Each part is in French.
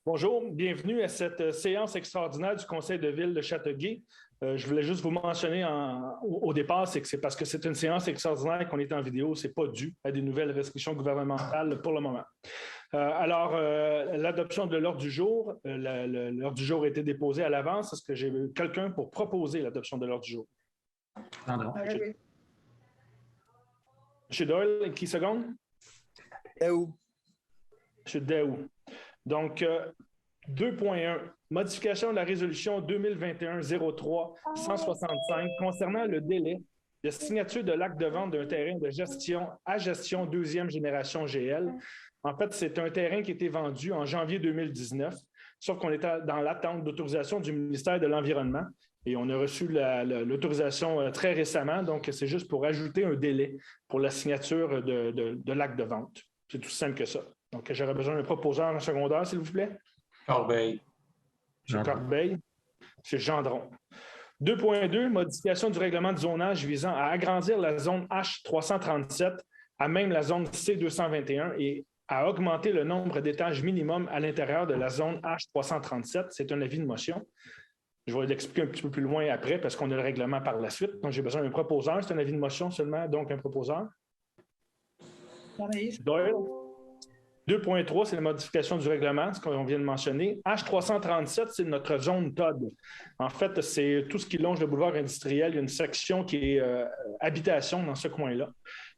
Bonjour, bienvenue à cette séance extraordinaire du Conseil de ville de Châteauguay. Je voulais juste vous mentionner au départ, c'est parce que c'est une séance extraordinaire qu'on est en vidéo, c'est pas dû à des nouvelles restrictions gouvernementales pour le moment. L'adoption de l'ordre du jour, l'ordre du jour a été déposé à l'avance. Est-ce que j'ai quelqu'un pour proposer l'adoption de l'ordre du jour? Non. Monsieur Doyle, qui seconde? Daou. Monsieur Daou. Donc, 2.1, modification de la résolution 2021-03-165 concernant le délai de signature de l'acte de vente d'un terrain de gestion à gestion deuxième génération GL. En fait, c'est un terrain qui a été vendu en janvier 2019, sauf qu'on était dans l'attente d'autorisation du ministère de l'Environnement et on a reçu l'autorisation très récemment. Donc, c'est juste pour ajouter un délai pour la signature de l'acte de vente. C'est tout simple que ça. Donc, j'aurais besoin d'un proposeur en secondaire, s'il vous plaît. Corbeil. M. Corbeil. M. Gendron. 2.2, modification du règlement de zonage visant à agrandir la zone H337 à même la zone C221 et à augmenter le nombre d'étages minimum à l'intérieur de la zone H337. C'est un avis de motion. Je vais l'expliquer un petit peu plus loin après parce qu'on a le règlement par la suite. Donc, j'ai besoin d'un proposeur. C'est un avis de motion seulement, donc un proposeur. Doyle. 2.3, c'est la modification du règlement, ce qu'on vient de mentionner. H337, c'est notre zone TOD. En fait, c'est tout ce qui longe le boulevard industriel. Il y a une section qui est habitation dans ce coin-là.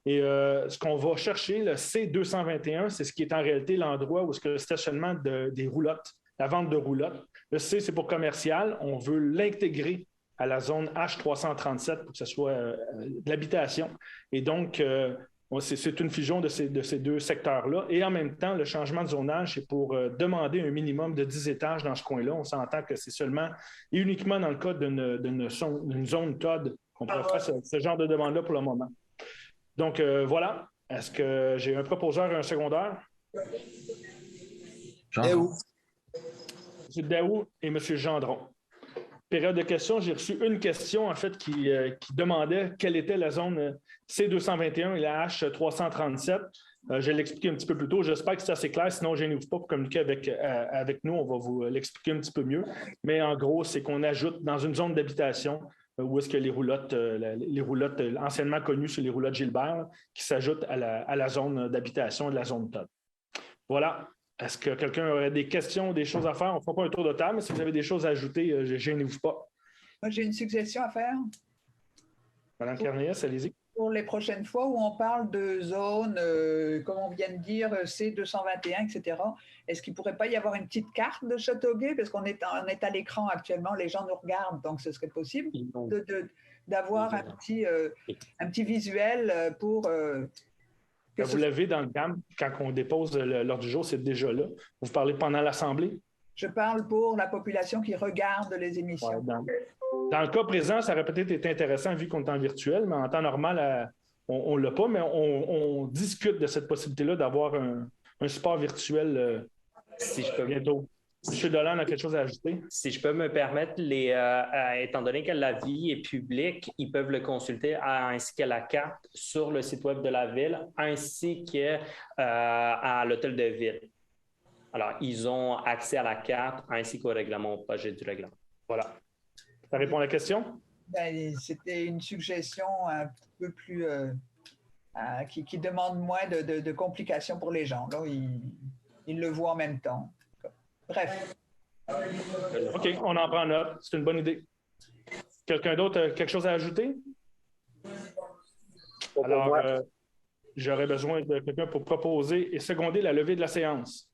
Et ce qu'on va chercher, le C221, c'est ce qui est en réalité l'endroit où est-ce que le stationnement des roulottes, la vente de roulottes. Le C, c'est pour commercial. On veut l'intégrer à la zone H337 pour que ce soit de l'habitation. Et donc, c'est une fusion de ces deux secteurs-là. Et en même temps, le changement de zonage, c'est pour demander un minimum de 10 étages dans ce coin-là. On s'entend que c'est seulement et uniquement dans le cas d'une zone TOD qu'on pourrait faire ce genre de demande-là pour le moment. Donc, voilà. Est-ce que j'ai un proposeur et un secondaire? Daou. M. Daou et M. Gendron. Période de questions, j'ai reçu une question en fait qui demandait quelle était la zone C221 et la H337. Je l'ai expliqué un petit peu plus tôt. J'espère que c'est assez clair. Sinon, je n'ouvre pas pour communiquer avec nous. On va vous l'expliquer un petit peu mieux. Mais en gros, c'est qu'on ajoute dans une zone d'habitation où est-ce que les roulottes anciennement connues sur les roulottes Gilbert, qui s'ajoutent à la zone d'habitation de la zone TOD. Voilà. Est-ce que quelqu'un aurait des questions, des choses à faire? On ne fera pas un tour de table, mais si vous avez des choses à ajouter, gênez-vous pas. Moi, j'ai une suggestion à faire. Madame Carniès, allez-y. Pour les prochaines fois où on parle de zones, comme on vient de dire, C221, etc., est-ce qu'il ne pourrait pas y avoir une petite carte de Châteauguay? Parce qu'on est à l'écran actuellement, les gens nous regardent, donc ce serait possible d'avoir un petit visuel pour... Vous l'avez dans le GAM, quand on dépose l'ordre du jour, c'est déjà là. Vous parlez pendant l'Assemblée? Je parle pour la population qui regarde les émissions. Ouais, dans le cas présent, ça aurait peut-être été intéressant vu qu'on est en virtuel, mais en temps normal, on ne l'a pas, mais on discute de cette possibilité-là d'avoir un support virtuel si je peux bientôt. M. Dolan a quelque chose à ajouter? Si je peux me permettre, étant donné que l'avis est public, ils peuvent le consulter ainsi que la carte sur le site web de la Ville, ainsi qu'à l'hôtel de Ville. Alors, ils ont accès à la carte ainsi qu'au règlement, au projet du règlement. Voilà. Ça répond à la question? C'était une suggestion un peu plus... qui demande moins de complications pour les gens. Là, ils le voient en même temps. Bref. OK, on en prend note. C'est une bonne idée. Quelqu'un d'autre a quelque chose à ajouter? Alors, j'aurais besoin de quelqu'un pour proposer et seconder la levée de la séance.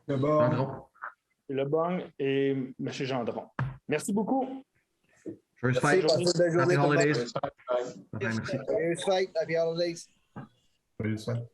Lebon et M. Gendron. Merci beaucoup. Merci, passez une belle journée. Happy holidays. Happy holidays. Joyeux Fête.